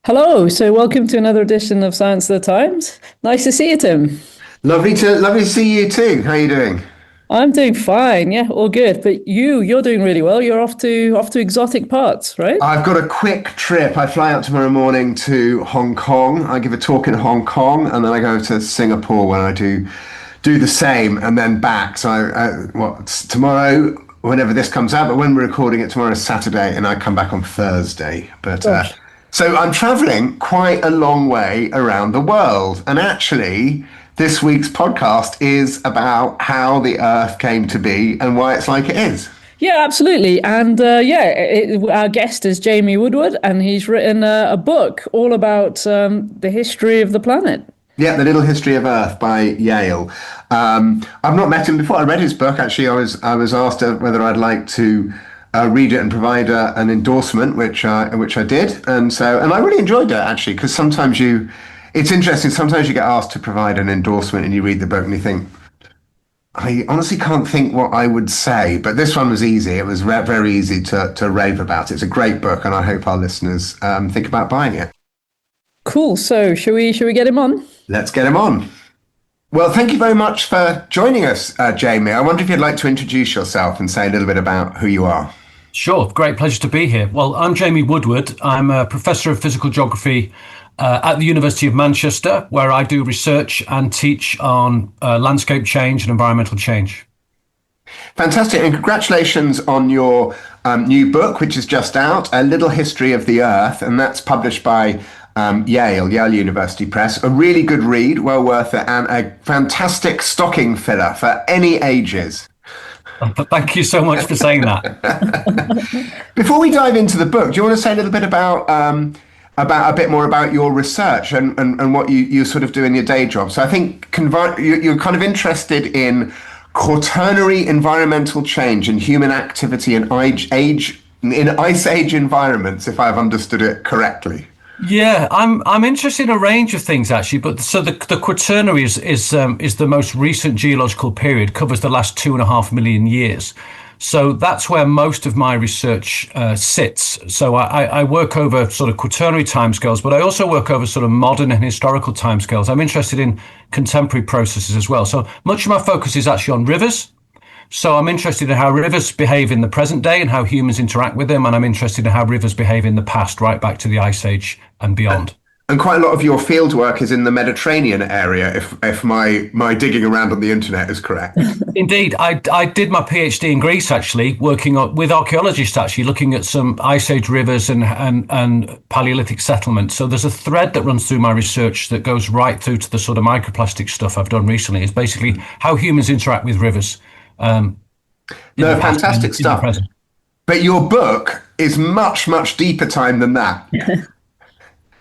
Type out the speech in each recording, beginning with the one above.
Hello, so welcome to another edition of Science of the Times. Nice to see you, Tim. Lovely to see you too. How are you doing? I'm doing fine, yeah, all good. But you're doing really well. You're off to exotic parts, right? I've got a quick trip. I fly out tomorrow morning to Hong Kong. I give a talk in Hong Kong, and then I go to Singapore when I do the same, and then back. So it's tomorrow, whenever this comes out, but when we're recording it tomorrow is Saturday, and I come back on Thursday. Gosh. So I'm traveling quite a long way around the world, and actually. This week's podcast is about how the Earth came to be and why it's like it is. Yeah, absolutely. And our guest is Jamie Woodward, and he's written a book all about the history of the planet. Yeah, The Little History of Earth by Yale. I've not met him before. I read his book. Actually, I was asked whether I'd like to read it and provide an endorsement, which I did, and I really enjoyed it actually because it's interesting. Sometimes you get asked to provide an endorsement and you read the book and you think, I honestly can't think what I would say, but this one was easy. It was very easy to rave about. It's a great book, and I hope our listeners think about buying it. Cool. So, shall we get him on? Let's get him on. Well, thank you very much for joining us, Jamie. I wonder if you'd like to introduce yourself and say a little bit about who you are. Sure, great pleasure to be here. Well, I'm Jamie Woodward. I'm a professor of physical geography at the University of Manchester, where I do research and teach on landscape change and environmental change. Fantastic, and congratulations on your new book, which is just out, A Little History of the Earth, and that's published by Yale University Press. A really good read, well worth it, and a fantastic stocking filler for any ages. Thank you so much for saying that. Before we dive into the book, do you want to say a little bit about a bit more about your research and what you sort of do in your day job? So I think you're kind of interested in quaternary environmental change and human activity in ice age environments, if I've understood it correctly. Yeah, I'm interested in a range of things actually, but so the Quaternary is the most recent geological period, covers the last 2.5 million years. So that's where most of my research sits. So I work over sort of quaternary timescales, but I also work over sort of modern and historical timescales. I'm interested in contemporary processes as well. So much of my focus is actually on rivers. So I'm interested in how rivers behave in the present day and how humans interact with them. And I'm interested in how rivers behave in the past, right back to the Ice Age and beyond. And quite a lot of your field work is in the Mediterranean area, if my digging around on the internet is correct. Indeed, I did my PhD in Greece actually, working with archaeologists actually, looking at some Ice Age rivers and Paleolithic settlements. So there's a thread that runs through my research that goes right through to the sort of microplastic stuff I've done recently. It's basically how humans interact with rivers. Fantastic stuff. But your book is much deeper time than that.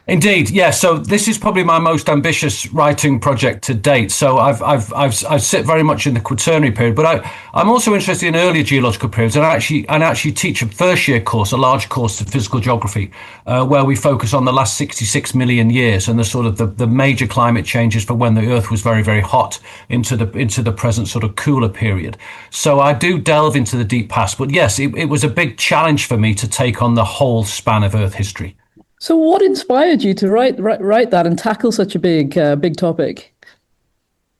Indeed, yeah. So this is probably my most ambitious writing project to date. So I sit very much in the Quaternary period, but I'm also interested in earlier geological periods, and I actually teach a first year course, a large course of physical geography, where we focus on the last 66 million years and the sort of the major climate changes for when the Earth was very hot into the present sort of cooler period. So I do delve into the deep past, but yes, it was a big challenge for me to take on the whole span of Earth history. So, what inspired you to write that and tackle such a big topic?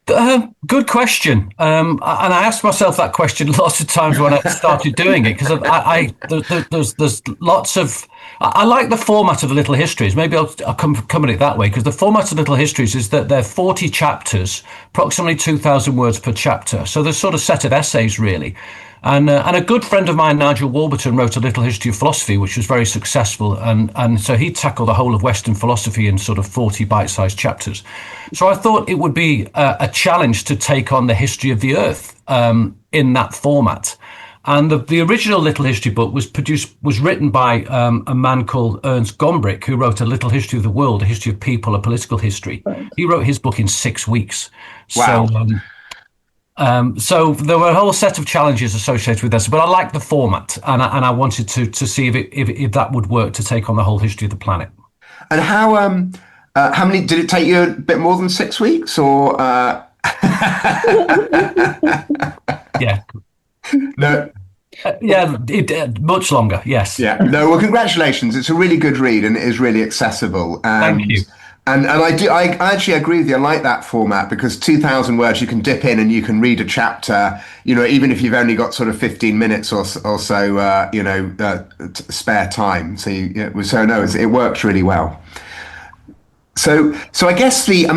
Good question. And I asked myself that question lots of times when I started doing it, because there's lots of. I like the format of the Little Histories. Maybe I'll come at it that way, because the format of Little Histories is that they're 40 chapters, approximately 2,000 words per chapter. So there's sort of set of essays, really. And a good friend of mine, Nigel Warburton, wrote a Little History of Philosophy, which was very successful. And so he tackled the whole of Western philosophy in sort of 40 bite-sized chapters. So I thought it would be a challenge to take on the history of the Earth in that format. And the original Little History book was written by a man called Ernst Gombrich, who wrote A Little History of the World, a history of people, a political history. Right. He wrote his book in 6 weeks. Wow. So there were a whole set of challenges associated with this, but I liked the format, and I wanted to see if that would work to take on the whole history of the planet. And how many did it take you? A bit more than 6 weeks, or? Yeah. No. Yeah, much longer. Yes. Yeah. No, well, congratulations. It's a really good read and it is really accessible. Thank And you. I actually agree with you. I like that format because 2,000 words you can dip in and you can read a chapter, even if you've only got sort of 15 minutes or so, spare time. So no, it works really well. So I guess the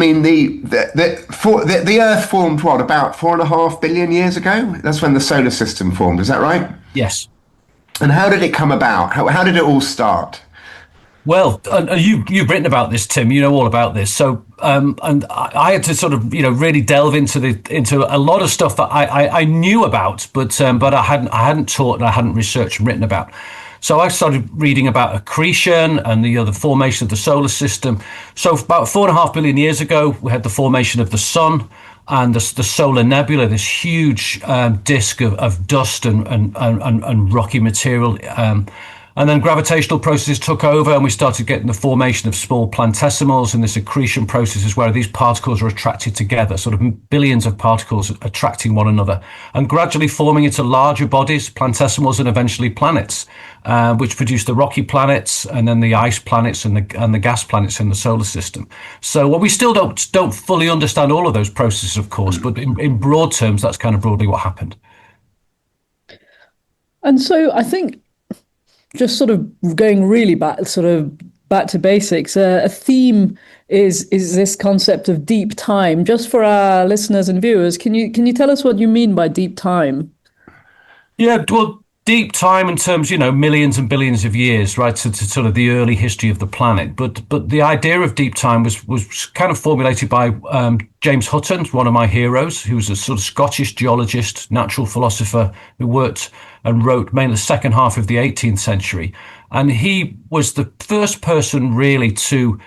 Earth formed what, about 4.5 billion years ago? That's when the solar system formed. Is that right? Yes. And how did it come about? How did it all start? Well, and you've written about this, Tim. You know all about this. So, and I had to sort of really delve into a lot of stuff that I knew about, but I hadn't taught and I hadn't researched and written about. So I started reading about accretion and the formation of the solar system. So about 4.5 billion years ago, we had the formation of the sun and the solar nebula, this huge disk of dust and rocky material. And then gravitational processes took over and we started getting the formation of small planetesimals, and this accretion processes where these particles are attracted together, sort of billions of particles attracting one another and gradually forming into larger bodies, planetesimals, and eventually planets, which produce the rocky planets and then the ice planets and the gas planets in the solar system. So we still don't fully understand all of those processes, of course, but in broad terms, that's kind of broadly what happened. And so I think just sort of going really back to basics, a theme is this concept of deep time. Just for our listeners and viewers, can you tell us what you mean by deep time? Yeah, well, deep time in terms, millions and billions of years, right, to sort of the early history of the planet. But the idea of deep time was kind of formulated by James Hutton, one of my heroes, who was a sort of Scottish geologist, natural philosopher, who worked and wrote mainly the second half of the 18th century. And he was the first person really to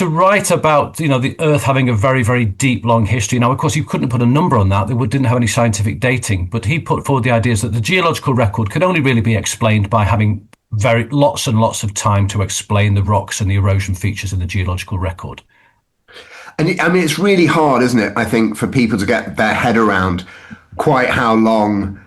write about the Earth having a very, very deep, long history. Now, of course, you couldn't put a number on that; they didn't have any scientific dating. But he put forward the ideas that the geological record could only really be explained by having very lots and lots of time to explain the rocks and the erosion features in the geological record. And I mean, it's really hard, isn't it? I think for people to get their head around quite how long,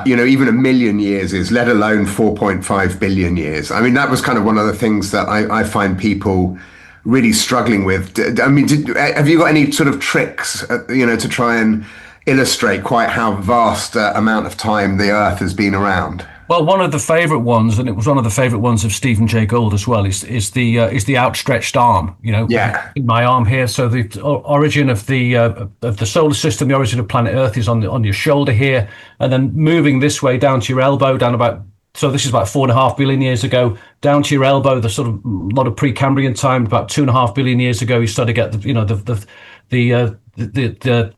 even a million years is, let alone 4.5 billion years. I mean, that was kind of one of the things that I find people really struggling with. I mean, have you got any sort of tricks, to try and illustrate quite how vast amount of time the Earth has been around? Well, one of the favourite ones, and it was one of the favourite ones of Stephen Jay Gould as well, is the outstretched arm. Yeah. In my arm here. So the origin of the solar system, the origin of planet Earth is on your shoulder here, and then moving this way down to your elbow, down about. So this is about 4.5 billion years ago, down to your elbow. The sort of lot of Precambrian time, about 2.5 billion years ago, you started to get the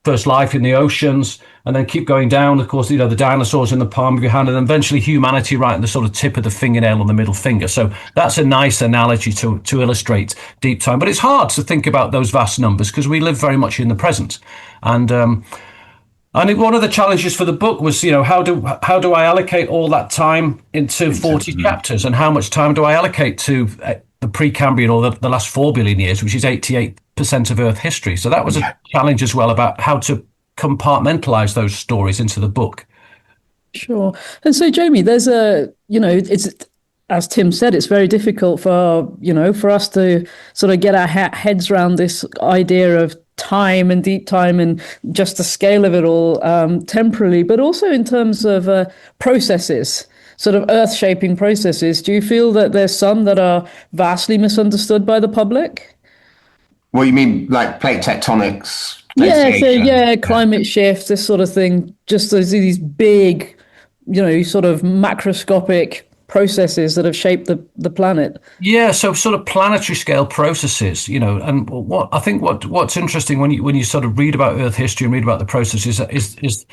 first life in the oceans, and then keep going down. Of course, the dinosaurs in the palm of your hand, and then eventually humanity right at the sort of tip of the fingernail on the middle finger. So that's a nice analogy to illustrate deep time. But it's hard to think about those vast numbers because we live very much in the present, and one of the challenges for the book was, how do I allocate all that time into 40 chapters, and how much time do I allocate to the Precambrian or the last 4 billion years, which is 88% of Earth history. So that was a challenge as well about how to compartmentalize those stories into the book. Sure. And so, Jamie, there's it's, as Tim said, it's very difficult for us to sort of get our heads around this idea of time and deep time and just the scale of it all, temporally, but also in terms of processes, sort of earth-shaping processes. Do you feel that there's some that are vastly misunderstood by the public? What you mean, like plate tectonics? Yeah, climate shift, this sort of thing. Just these big, sort of macroscopic processes that have shaped the planet. Yeah, so sort of planetary scale processes, and what's interesting when you sort of read about Earth history and read about the processes is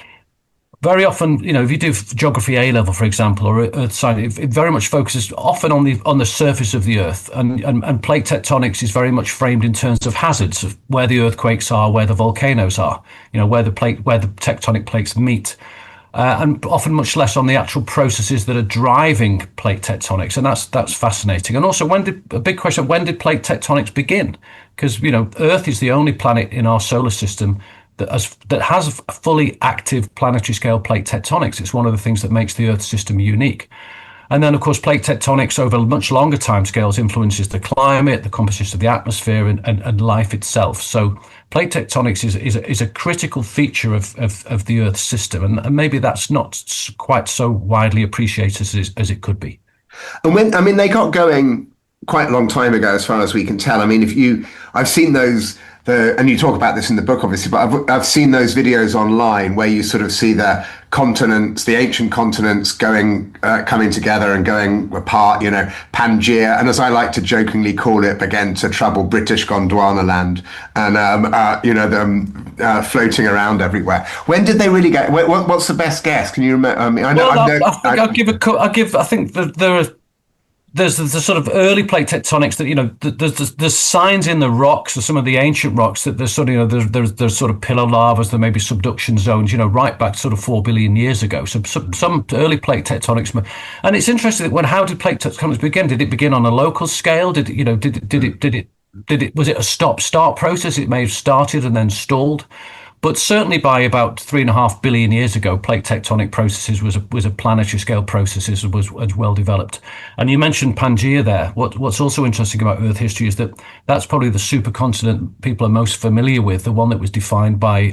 very often, if you do geography A level, for example, or Earth science, it very much focuses often on the surface of the Earth, and plate tectonics is very much framed in terms of hazards of where the earthquakes are, where the volcanoes are, where the tectonic plates meet. And often much less on the actual processes that are driving plate tectonics, and that's fascinating. And also, when did plate tectonics begin? Because Earth is the only planet in our solar system that has a fully active planetary scale plate tectonics. It's one of the things that makes the Earth system unique. And then, of course, plate tectonics over much longer timescales influences the climate, the composition of the atmosphere, and life itself. So plate tectonics is a critical feature of the Earth system, and maybe that's not quite so widely appreciated as it could be. And they got going quite a long time ago, as far as we can tell. I mean, I've seen those. And you talk about this in the book, obviously, but I've seen those videos online where you sort of see the continents, the ancient continents coming together and going apart, Pangaea, and as I like to jokingly call it, began to trouble British Gondwana land, and them floating around everywhere. When did they really get? What's the best guess? Can you remember? I mean, I know. Well, I think that there are. There's the sort of early plate tectonics that there's signs in the rocks, or some of the ancient rocks, that there's sort of there's sort of pillar lavas, there may be subduction zones, right back sort of 4 billion years ago. So some early plate tectonics, and it's interesting that how did plate tectonics begin? Did it begin on a local scale? Was it a stop-start process? It may have started and then stalled. But certainly by about 3.5 billion years ago, plate tectonic processes was a planetary scale processes was well developed. And you mentioned Pangaea there. What's also interesting about Earth history is that that's probably the supercontinent people are most familiar with, the one that was defined by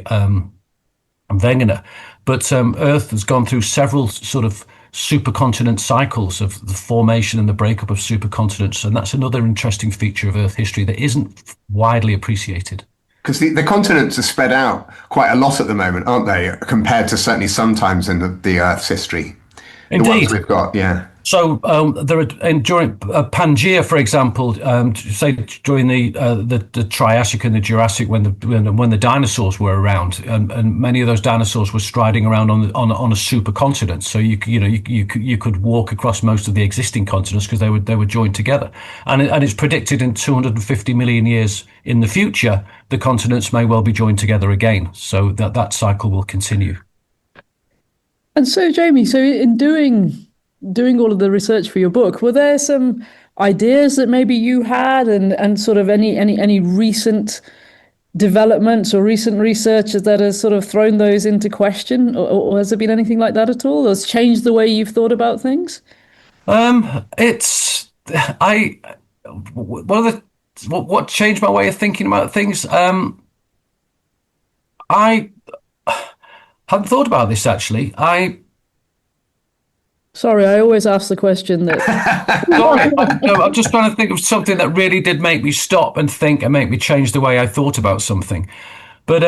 Wegener. But Earth has gone through several sort of supercontinent cycles of the formation and the breakup of supercontinents, and that's another interesting feature of Earth history that isn't widely appreciated. Because the continents are spread out quite a lot at the moment, aren't they? Compared to certainly sometimes in the Earth's history. Indeed. The ones we've got, yeah. So there are during Pangaea, for example, say during the Triassic and the Jurassic, when the dinosaurs were around, and many of those dinosaurs were striding around on a supercontinent. So you could walk across most of the existing continents because they were joined together, and it's predicted in 250 million years in the future the continents may well be joined together again. So that cycle will continue. And so, Jamie, in doing all of the research for your book, were there some ideas that maybe you had, and sort of any recent developments or recent research that has sort of thrown those into question, or has there been anything like that at all? Has changed the way you've thought about things? What changed my way of thinking about things? I hadn't thought about this actually. Sorry, I always ask the question that. Sorry, I'm just trying to think of something that really did make me stop and think and make me change the way I thought about something. But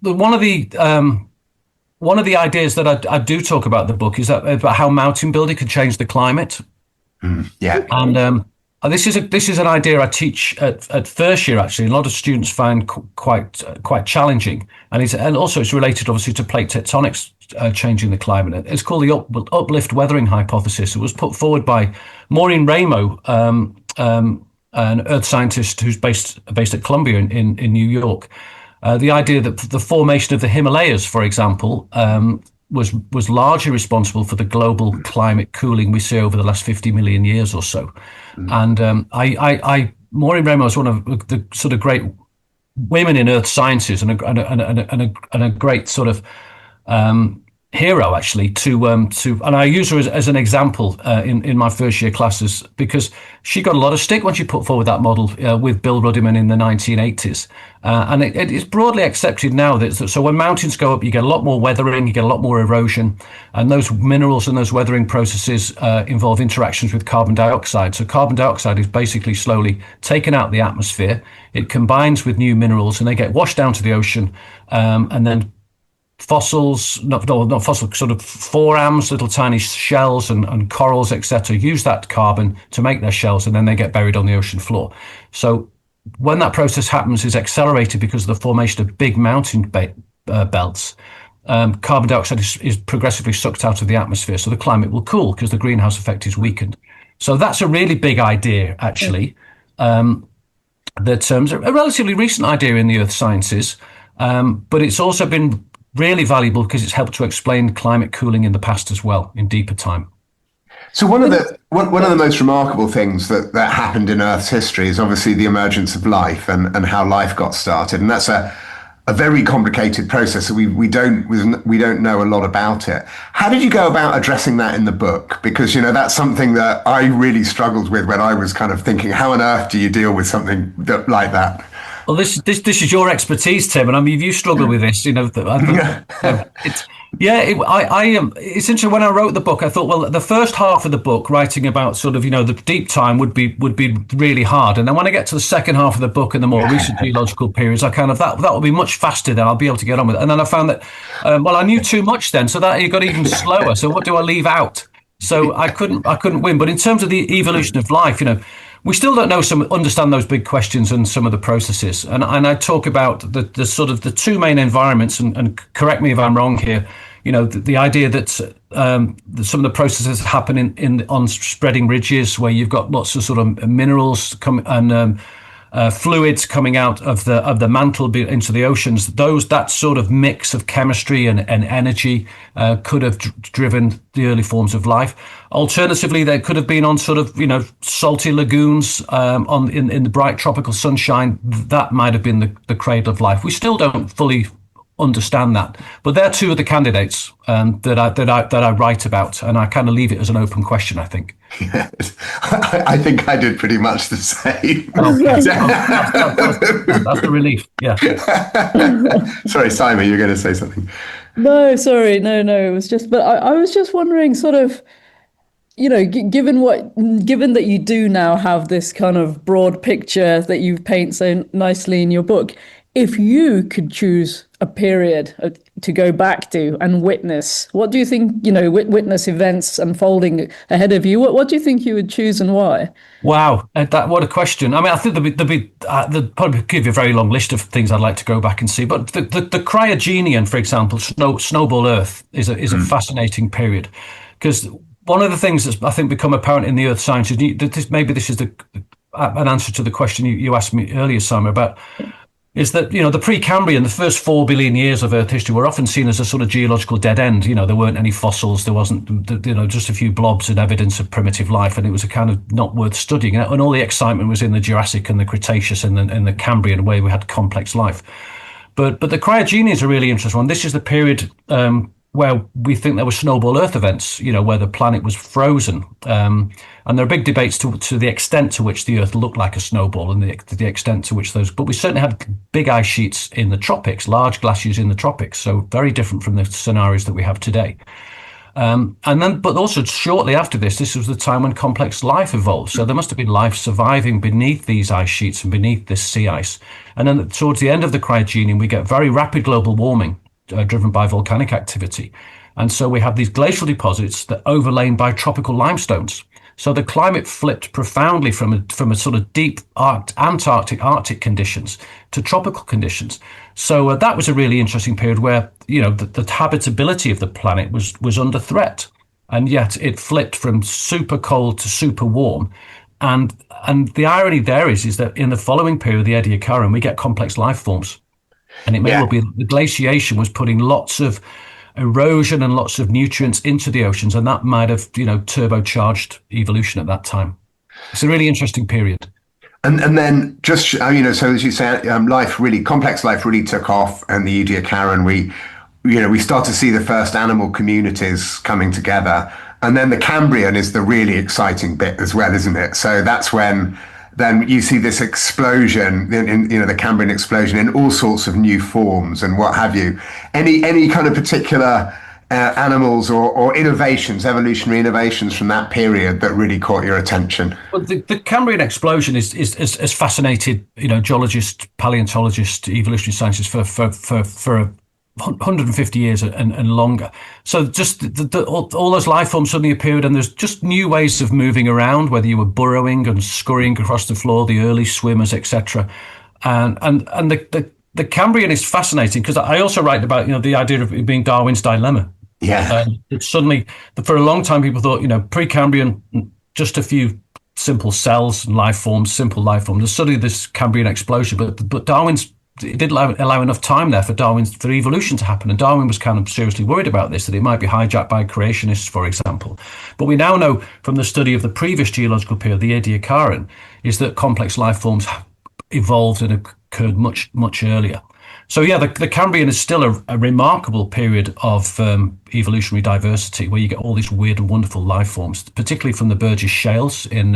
one of the ideas that I do talk about in the book is about how mountain building can change the climate. Yeah, and this is an idea I teach at first year actually. A lot of students find quite challenging, and also it's related obviously to plate tectonics changing the climate. It's called the uplift weathering hypothesis. It was put forward by Maureen Ramo, an earth scientist who's based at Columbia in New York. The idea that the formation of the Himalayas, for example, was largely responsible for the global climate cooling we see over the last 50 million years or so. And Maureen Ramo is one of the sort of great women in earth sciences, and a great sort of hero actually and I use her as an example in my first year classes, because she got a lot of stick when she put forward that model with Bill Rudiman in the 1980s, and it is broadly accepted now that so when mountains go up you get a lot more weathering, you get a lot more erosion, and those minerals and those weathering processes involve interactions with carbon dioxide. So carbon dioxide is basically slowly taken out of the atmosphere, it combines with new minerals and they get washed down to the ocean, and then fossils, not fossils, sort of forams, little tiny shells and corals, etc., use that carbon to make their shells, and then they get buried on the ocean floor. So when that process happens, it's accelerated because of the formation of big mountain belts. Carbon dioxide is progressively sucked out of the atmosphere, so the climate will cool because the greenhouse effect is weakened. So that's a really big idea, actually. That's a relatively recent idea in the earth sciences, but it's also been really valuable because it's helped to explain climate cooling in the past as well, in deeper time. So one of the most remarkable things that happened in Earth's history is obviously the emergence of life and how life got started, and that's a very complicated process. So we don't know a lot about it. How did you go about addressing that in the book? Because that's something that I really struggled with when I was kind of thinking, how on earth do you deal with something like that? Well, this is your expertise, Tim, and I mean, you struggle with this. It's I am. It's interesting. When I wrote the book, I thought, well, the first half of the book, writing about sort of the deep time, would be really hard, and then when I get to the second half of the book and the more recent geological periods, I kind of that will be much faster. Then I'll be able to get on with it. And then I found that well, I knew too much then, so that it got even slower. So what do I leave out? So I couldn't win. But in terms of the evolution of life, we still don't understand those big questions and some of the processes. And I talk about the sort of the two main environments, and correct me if I'm wrong here. The idea that some of the processes happen on spreading ridges where you've got lots of sort of minerals and fluids coming out of the mantle into the oceans. That sort of mix of chemistry and energy could have driven the early forms of life. Alternatively, they could have been on sort of salty lagoons in the bright tropical sunshine. That might have been the cradle of life. We still don't fully understand that, but they're two of the candidates that I write about, and I kind of leave it as an open question, I think. Yes. I think I did pretty much the same. That's a relief. Yeah. Sorry, Syma, you're going to say something. No, sorry, no, it was just, but I was just wondering, sort of, given that you do now have this kind of broad picture that you paint so nicely in your book, if you could choose a period to go back to and witness, what do you think, witness events unfolding ahead of you? What do you think you would choose and why? Wow, what a question. I mean, I think there'd probably give you a very long list of things I'd like to go back and see. But the Cryogenian, for example, snowball Earth is a fascinating period, because one of the things that's I think become apparent in the Earth sciences, maybe this is an answer to the question you asked me earlier, Syma, about. Is that, the Precambrian, the first 4 billion years of Earth history were often seen as a sort of geological dead end. There weren't any fossils, there wasn't, just a few blobs and evidence of primitive life, and it was a kind of not worth studying. And all the excitement was in the Jurassic and the Cretaceous and the Cambrian, where we had complex life. But the Cryogenian is a really interesting one. This is the period where we think there were snowball Earth events, where the planet was frozen. And there are big debates to the extent to which the Earth looked like a snowball and the extent to which but we certainly had big ice sheets in the tropics, large glaciers in the tropics, so very different from the scenarios that we have today. But also shortly after this was the time when complex life evolved. So there must have been life surviving beneath these ice sheets and beneath this sea ice. And then towards the end of the Cryogenian, we get very rapid global warming, driven by volcanic activity. And so we have these glacial deposits that are overlain by tropical limestones. So the climate flipped profoundly from a sort of deep Arctic conditions to tropical conditions. So that was a really interesting period where, the habitability of the planet was under threat. And yet it flipped from super cold to super warm. And the irony there is that in the following period, the Ediacaran, we get complex life forms. And it may well be that the glaciation was putting lots of erosion and lots of nutrients into the oceans, and that might have, turbocharged evolution at that time. It's a really interesting period. And then just, so as you say, complex life really took off, and the Ediacaran, we start to see the first animal communities coming together. And then the Cambrian is the really exciting bit as well, isn't it? So that's when then you see this explosion in the Cambrian explosion in all sorts of new forms and what have you. Any kind of particular animals or innovations, evolutionary innovations from that period that really caught your attention? Well, the Cambrian explosion is fascinated, geologists, paleontologists, evolutionary scientists for 150 years and longer. So just all those life forms suddenly appeared, and there's just new ways of moving around, whether you were burrowing and scurrying across the floor, the early swimmers, etc. And the Cambrian is fascinating because I also write about, the idea of it being Darwin's dilemma. Yeah. It's suddenly, for a long time, people thought, Precambrian, just a few simple cells and life forms, simple life forms. There's suddenly this Cambrian explosion, but Darwin's, it didn't allow enough time there for evolution to happen. And Darwin was kind of seriously worried about this, that it might be hijacked by creationists, for example. But we now know from the study of the previous geological period, the Ediacaran, is that complex life forms evolved and occurred much, much earlier. So yeah, the Cambrian is still a remarkable period of evolutionary diversity, where you get all these weird and wonderful life forms, particularly from the Burgess Shales in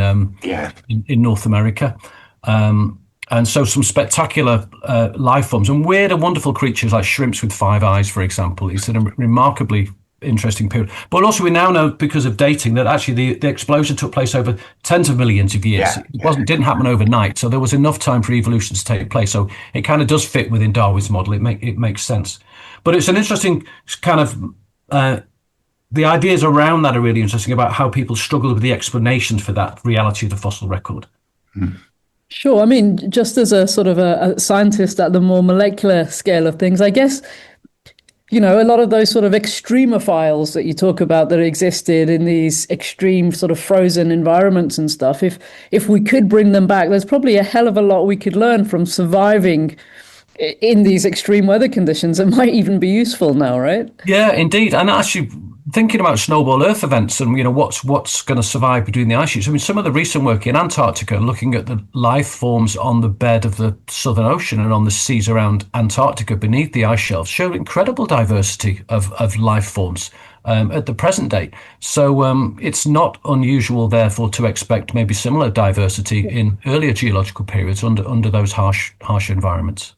North America. And so some spectacular life forms and weird and wonderful creatures like shrimps with 5 eyes, for example. It's a remarkably interesting period. But also we now know, because of dating, that actually the explosion took place over tens of millions of years. Didn't happen overnight. So there was enough time for evolution to take place. So it kind of does fit within Darwin's model. It makes sense. But it's an interesting kind of the ideas around that are really interesting, about how people struggle with the explanations for that reality of the fossil record. Sure. I mean, just as a sort of a scientist at the more molecular scale of things, I guess, a lot of those sort of extremophiles that you talk about that existed in these extreme sort of frozen environments and stuff, if we could bring them back, there's probably a hell of a lot we could learn from surviving in these extreme weather conditions. It might even be useful now, right? Yeah, indeed. And actually, thinking about snowball Earth events and what's going to survive between the ice sheets. I mean, some of the recent work in Antarctica, looking at the life forms on the bed of the Southern Ocean and on the seas around Antarctica beneath the ice shelves, showed incredible diversity of life forms at the present day. So it's not unusual, therefore, to expect maybe similar diversity in earlier geological periods under those harsh environments.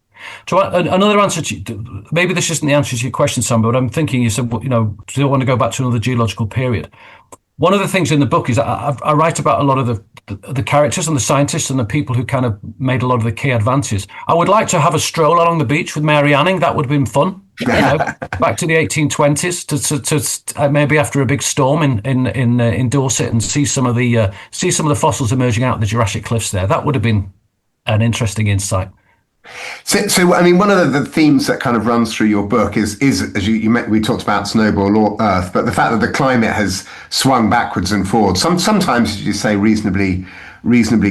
So another answer to, maybe this isn't the answer to your question, Sam, but I'm thinking, you said, do you want to go back to another geological period? One of the things in the book is I write about a lot of the characters and the scientists and the people who kind of made a lot of the key advances. I would like to have a stroll along the beach with Mary Anning. That would have been fun. Back to the 1820s to maybe after a big storm in Dorset, and see some of the fossils emerging out of the Jurassic cliffs there. That would have been an interesting insight. So I mean, one of the themes that kind of runs through your book is as we talked about snowball or Earth, but the fact that the climate has swung backwards and forwards, sometimes, as you say, reasonably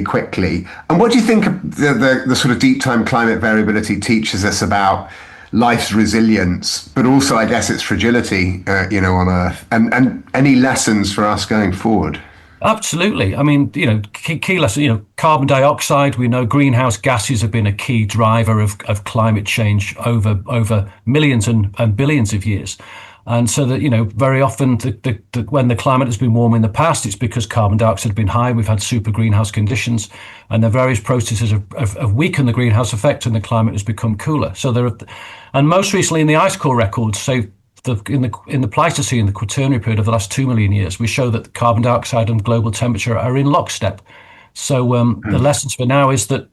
quickly. And what do you think the sort of deep time climate variability teaches us about life's resilience, but also, I guess, its fragility, on Earth, and any lessons for us going forward? Absolutely. I mean, key lesson, carbon dioxide, we know greenhouse gases have been a key driver of climate change over millions and billions of years. And so that, very often when the climate has been warm in the past, it's because carbon dioxide has been high. We've had super greenhouse conditions, and the various processes have weakened the greenhouse effect, and the climate has become cooler. So and most recently in the ice core records, say, in the Pleistocene, the Quaternary period of the last 2 million years, we show that carbon dioxide and global temperature are in lockstep. So the lessons for now is that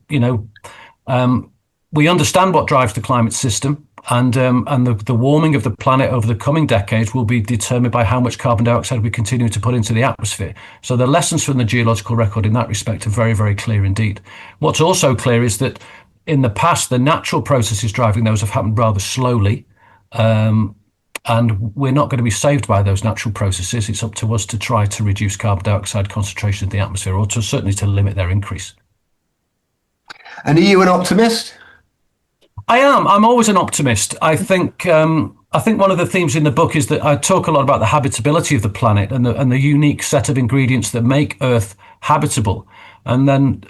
we understand what drives the climate system, and the warming of the planet over the coming decades will be determined by how much carbon dioxide we continue to put into the atmosphere. So the lessons from the geological record in that respect are very, very clear indeed. What's also clear is that in the past, the natural processes driving those have happened rather slowly. And we're not going to be saved by those natural processes. It's up to us to try to reduce carbon dioxide concentration in the atmosphere, or certainly to limit their increase. And are you an optimist? I am. I'm always an optimist. I think one of the themes in the book is that I talk a lot about the habitability of the planet and the unique set of ingredients that make Earth habitable. And then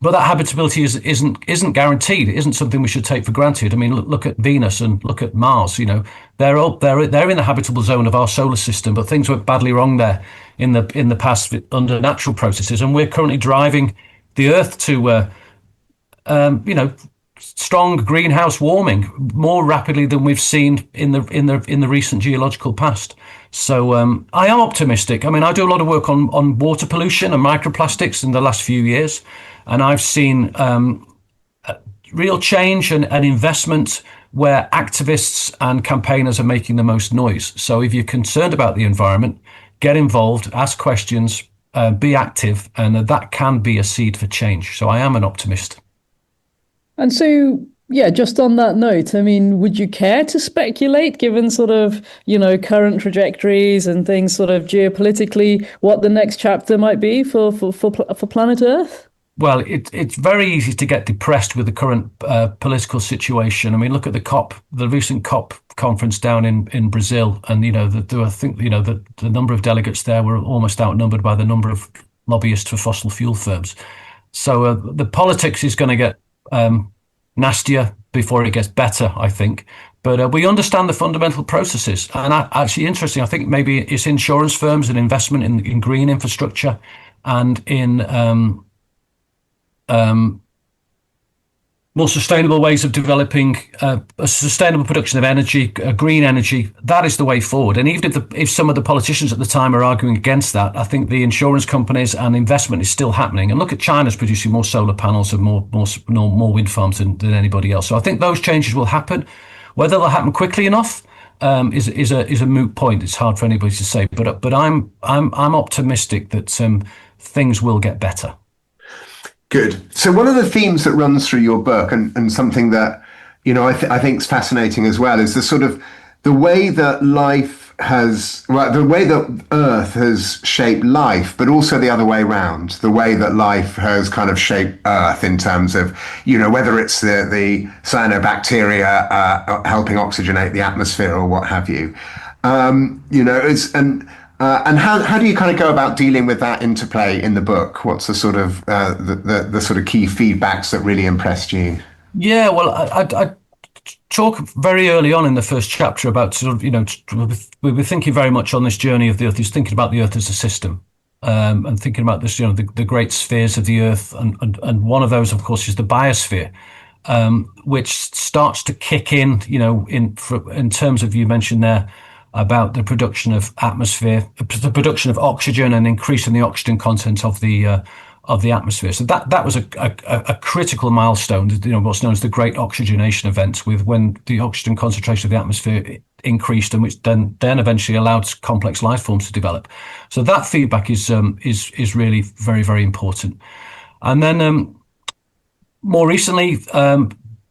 but that habitability isn't guaranteed. It isn't something we should take for granted. I mean, look at Venus and look at Mars. They're in the habitable zone of our solar system, but things went badly wrong there in the past under natural processes, and we're currently driving the Earth to strong greenhouse warming more rapidly than we've seen in the recent geological past. So I am optimistic. I mean, I do a lot of work on water pollution and microplastics in the last few years, and I've seen real change and investment where activists and campaigners are making the most noise. So if you're concerned about the environment, get involved, ask questions, be active, and that can be a seed for change. So I am an optimist. And so, yeah, just on that note, I mean, would you care to speculate, given sort of, current trajectories and things sort of geopolitically, what the next chapter might be for planet Earth? Well, it's very easy to get depressed with the current political situation. I mean, look at the recent COP conference down in Brazil, and the number of delegates there were almost outnumbered by the number of lobbyists for fossil fuel firms. So the politics is going to get nastier before it gets better, I think. But we understand the fundamental processes. And actually, interesting, I think maybe it's insurance firms and investment in green infrastructure and in more sustainable ways of developing a sustainable production of energy, green energy. That is the way forward. And even if some of the politicians at the time are arguing against that, I think the insurance companies and investment is still happening. And look at China's producing more solar panels and more wind farms than anybody else. So I think those changes will happen. Whether they'll happen quickly enough is a moot point. It's hard for anybody to say. But I'm optimistic that things will get better. Good. So one of the themes that runs through your book, and something that I think is fascinating as well, is the sort of the way that the way that Earth has shaped life, but also the other way around, the way that life has kind of shaped Earth in terms of whether it's the cyanobacteria helping oxygenate the atmosphere or what have you. And how do you kind of go about dealing with that interplay in the book? What's the sort of the sort of key feedbacks that really impressed you? Yeah, well, I talk very early on in the first chapter about sort of we were thinking very much on this journey of the Earth, is thinking about the Earth as a system, and thinking about this, the great spheres of the Earth, and one of those, of course, is the biosphere, which starts to kick in, in terms of, you mentioned there about the production of the production of oxygen and increasing the oxygen content of the atmosphere. So that was a critical milestone, what's known as the Great Oxygenation Event, with when the oxygen concentration of the atmosphere increased, and which then eventually allowed complex life forms to develop. So that feedback is really very, very important. And then more recently,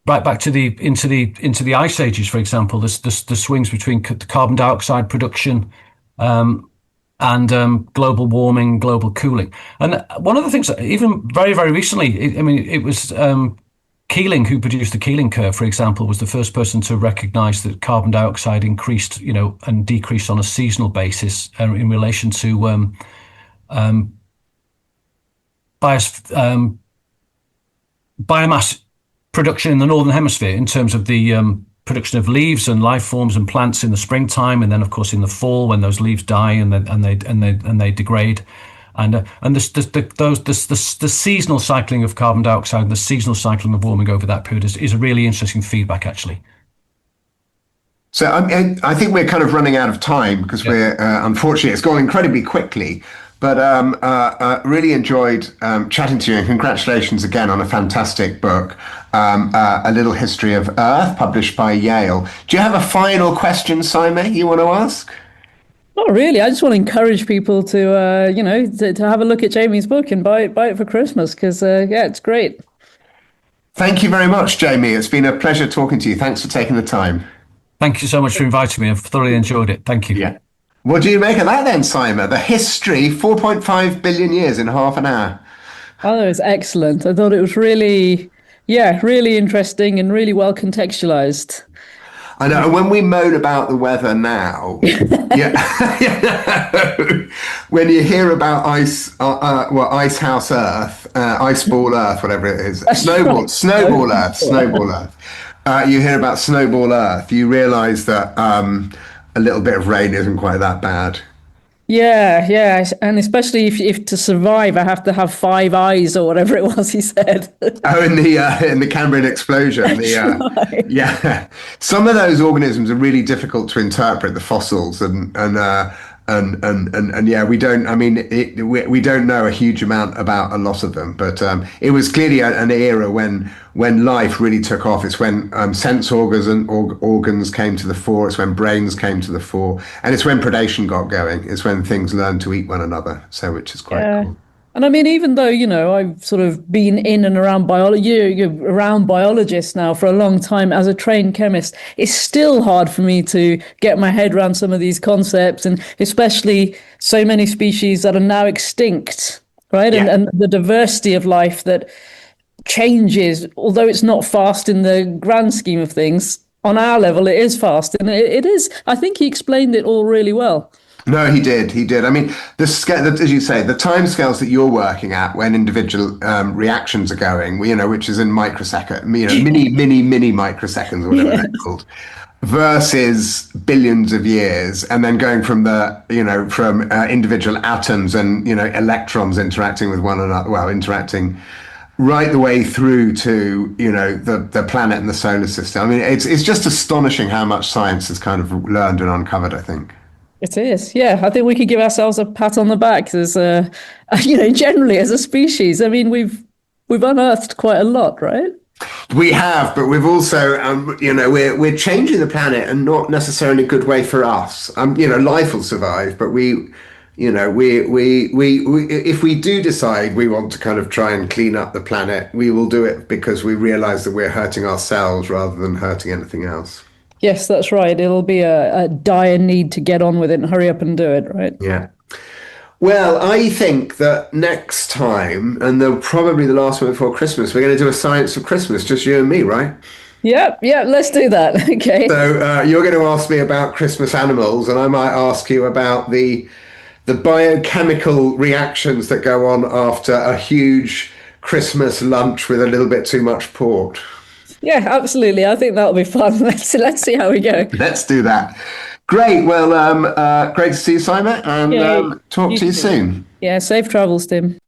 right back to into the ice ages, for example, the swings between the carbon dioxide production and global warming, global cooling. And one of the things that even very, very recently, it was Keeling, who produced the Keeling curve, for example, was the first person to recognize that carbon dioxide increased, and decreased on a seasonal basis in relation to biomass production in the northern hemisphere, in terms of the production of leaves and life forms and plants in the springtime, and then of course in the fall when those leaves die and they degrade, and the seasonal cycling of carbon dioxide and the seasonal cycling of warming over that period is a really interesting feedback, actually. So I think we're kind of running out of time because we're unfortunately it's gone incredibly quickly. But really enjoyed chatting to you, and congratulations again on a fantastic book, A Little History of Earth, published by Yale. Do you have a final question, Syma, you want to ask? Not really. I just want to encourage people to, to have a look at Jamie's book and buy it for Christmas, because, it's great. Thank you very much, Jamie. It's been a pleasure talking to you. Thanks for taking the time. Thank you so much for inviting me. I've thoroughly enjoyed it. Thank you. Yeah. What do you make of that then, Syma? The history, 4.5 billion years in half an hour. Oh, that was excellent. I thought it was really interesting and really well contextualized. I know. And when we moan about the weather now, when you hear about ice house Earth, ice ball Earth, whatever it is, snowball Earth. You hear about snowball Earth, you realise that a little bit of rain isn't quite that bad. Yeah, and especially if to survive, I have to have 5 eyes or whatever it was he said. Oh, in the Cambrian explosion, Right. Yeah, some of those organisms are really difficult to interpret, the fossils, and yeah, we don't. I mean, we don't know a huge amount about a lot of them, but it was clearly an era when life really took off. It's when sense organs came to the fore. It's when brains came to the fore, and it's when predation got going. It's when things learned to eat one another. So, which is quite cool. And I mean, even though, I've sort of been in and around biology, around biologists now for a long time as a trained chemist, it's still hard for me to get my head around some of these concepts, and especially so many species that are now extinct, right? Yeah. And the diversity of life that changes, although it's not fast in the grand scheme of things, on our level, it is fast. And it is, I think he explained it all really well. No, he did. He did. I mean, the scale, as you say, the timescales that you're working at when individual reactions are going, which is in microsecond, mini microseconds or whatever Yeah. they're called, versus billions of years, and then going from from individual atoms and electrons interacting with one another, well, interacting right the way through to the planet and the solar system. I mean, it's just astonishing how much science has kind of learned and uncovered, I think. It is, yeah. I think we could give ourselves a pat on the back as generally as a species. I mean, we've unearthed quite a lot, right? We have, but we've also, we're changing the planet, and not necessarily a good way for us. Life will survive, but if we do decide we want to kind of try and clean up the planet, we will do it because we realize that we're hurting ourselves rather than hurting anything else. Yes, that's right. It'll be a dire need to get on with it and hurry up and do it, right? Yeah. Well, I think that next time, and probably the last one before Christmas, we're going to do a science of Christmas, just you and me, right? Yep, let's do that. Okay. So you're going to ask me about Christmas animals, and I might ask you about the biochemical reactions that go on after a huge Christmas lunch with a little bit too much port. Yeah, absolutely. I think that'll be fun. Let's see how we go. Let's do that. Great. Well, great to see you, Syma, and talk to you soon. Yeah, safe travels, Tim.